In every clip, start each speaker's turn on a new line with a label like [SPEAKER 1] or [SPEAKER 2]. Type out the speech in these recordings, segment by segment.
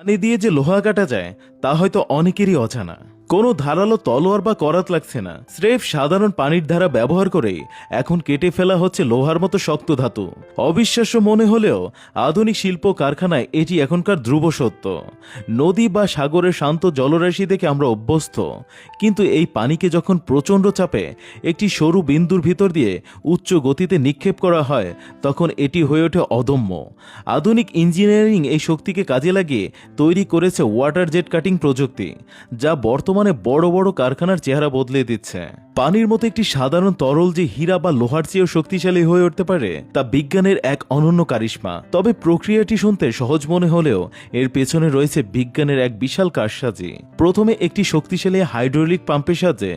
[SPEAKER 1] পানি দিয়ে যে লোহা কাটা যায় তা হয়তো অনেকেরই অজানা। কোনো ধারালো তলোয়ার বা করাত লাগছে না, স্রেফ সাধারণ পানির ধারা ব্যবহার করেই এখন কেটে ফেলা হচ্ছে লোহার মতো শক্ত ধাতু। অবিশ্বাস্য মনে হলেও আধুনিক শিল্প কারখানায় এটি এখনকার ধ্রুব সত্য। নদী বা সাগরের শান্ত জলরাশি দেখে আমরা অভ্যস্ত, কিন্তু এই পানিকে যখন প্রচণ্ড চাপে একটি সরু বিন্দুর ভিতর দিয়ে উচ্চ গতিতে নিক্ষেপ করা হয় তখন এটি হয়ে ওঠে অদম্য। আধুনিক ইঞ্জিনিয়ারিং এই শক্তিকে কাজে লাগিয়ে তৈরি করেছে ওয়াটার জেট কাটিং প্রযুক্তি, যা বর্তমানে বড় বড় কারখানার চেহারা বদলে দিচ্ছে। পানির মতো একটি সাধারণ তরল যে হীরা বা লোহার চেয়েও শক্তিশালী হয়ে উঠতে পারে তা বিজ্ঞানের এক অনন্য কারিশমা। তবে প্রক্রিয়াটি শুনতে সহজ মনে হলেও এর পেছনে রয়েছে বিজ্ঞানের এক বিশাল কারসাজি। প্রথমে একটি শক্তিশালী হাইড্রোলিক পাম্পের সাহায্যে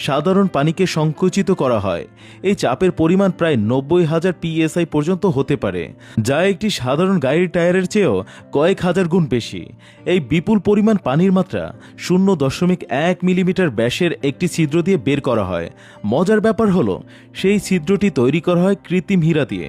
[SPEAKER 1] সাধারণ পানিকে সংকুচিত করা হয়। এই চাপের পরিমাণ প্রায় 90,000 PSI পর্যন্ত হতে পারে, যা একটি সাধারণ গাড়ির টায়ারের চেয়েও কয়েক হাজার গুণ বেশি। এই বিপুল পরিমাণ পানির মাত্রা 0.1 মিলিমিটার ব্যাসের একটি ছিদ্র দিয়ে বের করা হয়। মজার ব্যাপার হলো সেই ছিদ্রটি তৈরি করা হয় কৃত্রিম হীরা দিয়ে,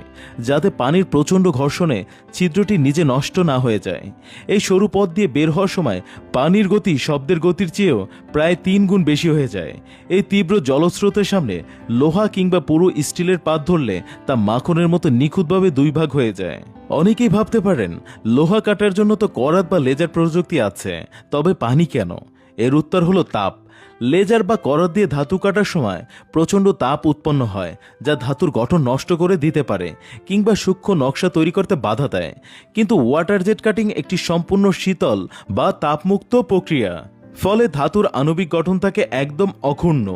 [SPEAKER 1] যাতে পানির প্রচণ্ড ঘর্ষণে ছিদ্রটি নিজে নষ্ট না হয়ে যায়। এই সরু পথ দিয়ে বের হওয়ার সময় পানির গতি শব্দের গতির চেয়েও প্রায় 3 গুণ বেশি হয়ে যায়। এই তীব্র জলস্রোতের সামনে লোহা কিংবা পুরো স্টিলের পাত ধরলে তা মাখনের মতো নিখুঁতভাবে 2 ভাগ হয়ে যায়। অনেকেই ভাবতে পারেন লোহা কাটার জন্য তো করাত বা লেজার প্রযুক্তি আছে, তবে পানি কেন? এর উত্তর হলো তাপ। লেজার বা করাত দিয়ে ধাতু কাটার সময় প্রচণ্ড তাপ উৎপন্ন হয়, যা ধাতুর গঠন নষ্ট করে দিতে পারে কিংবা সূক্ষ্ম নকশা তৈরি করতে বাধা দেয়। কিন্তু ওয়াটার জেট কাটিং একটি সম্পূর্ণ শীতল বা তাপমুক্ত প্রক্রিয়া, ফলে ধাতুর আণবিক গঠন থাকে একদম অক্ষুণ্ণ।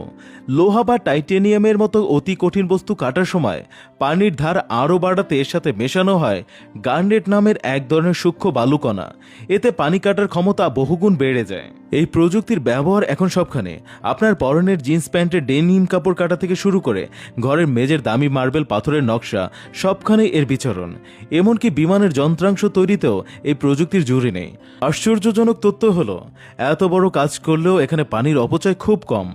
[SPEAKER 1] লোহা বা টাইটেনিয়ামের মতো অতি কঠিন বস্তু কাটার সময় পানির ধার আরও বাড়াতে এর সাথে মেশানো হয় গার্নেট নামের এক ধরনের সূক্ষ্ম বালুকণা। এতে পানি কাটার ক্ষমতা বহুগুণ বেড়ে যায়। এই প্রযুক্তির ব্যবহার এখন সবখানে। আপনার পরনের জিন্স প্যান্টের ডেনিম কাপড় কাটা থেকে শুরু করে ঘরের মেঝের দামি মার্বেল পাথরের নকশা, সবখানেই এর বিচরণ। এমনকি বিমানের যন্ত্রাংশ তৈরিতেও এই প্রযুক্তির জুড়ি নেই। আশ্চর্যজনক তথ্য হলো এত বড় কাজ করলেও এখানে পানির অপচয় খুব কম।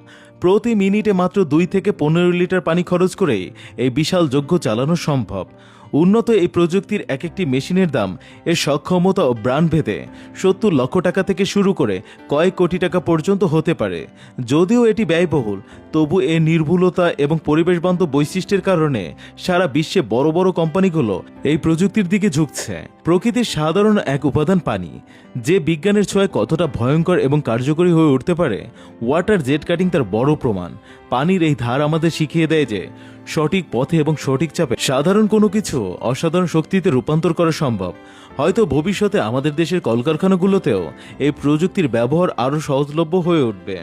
[SPEAKER 1] প্রতি মিনিটে মাত্র 2 থেকে 15 লিটার পানি খরচ করেই এই বিশাল যজ্ঞ চালানো সম্ভব। উন্নত এই প্রযুক্তির এক একটি মেশিনের দাম এর সক্ষমতা ও ব্র্যান্ড ভেদে 70 লক্ষ টাকা থেকে শুরু করে কয়েক কোটি টাকা পর্যন্ত হতে পারে। যদিও এটি ব্যয়বহুল, তবু এর নির্ভুলতা এবং পরিবেশবান্ধব বৈশিষ্ট্যের কারণে সারা বিশ্বে বড় বড় কোম্পানিগুলো এই প্রযুক্তির দিকে ঝুঁকছে। প্রকৃতির সাধারণ এক উপাদান পানি, যে বিজ্ঞানের ছোঁয়ায় কতটা ভয়ঙ্কর এবং কার্যকরী হয়ে উঠতে পারে, ওয়াটার জেট কাটিং তার বড় প্রমাণ। পানির এই ধার আমাদের শিখিয়ে দেয় যে সঠিক পথে এবং সঠিক চাপে সাধারণ কোনো কিছু অসাধারণ শক্তিতে রূপান্তর করা সম্ভব। হয়তো ভবিষ্যতে আমাদের দেশের কলকারখানাগুলোতেও এই প্রযুক্তির ব্যবহার আরও সহজলভ্য হয়ে উঠবে।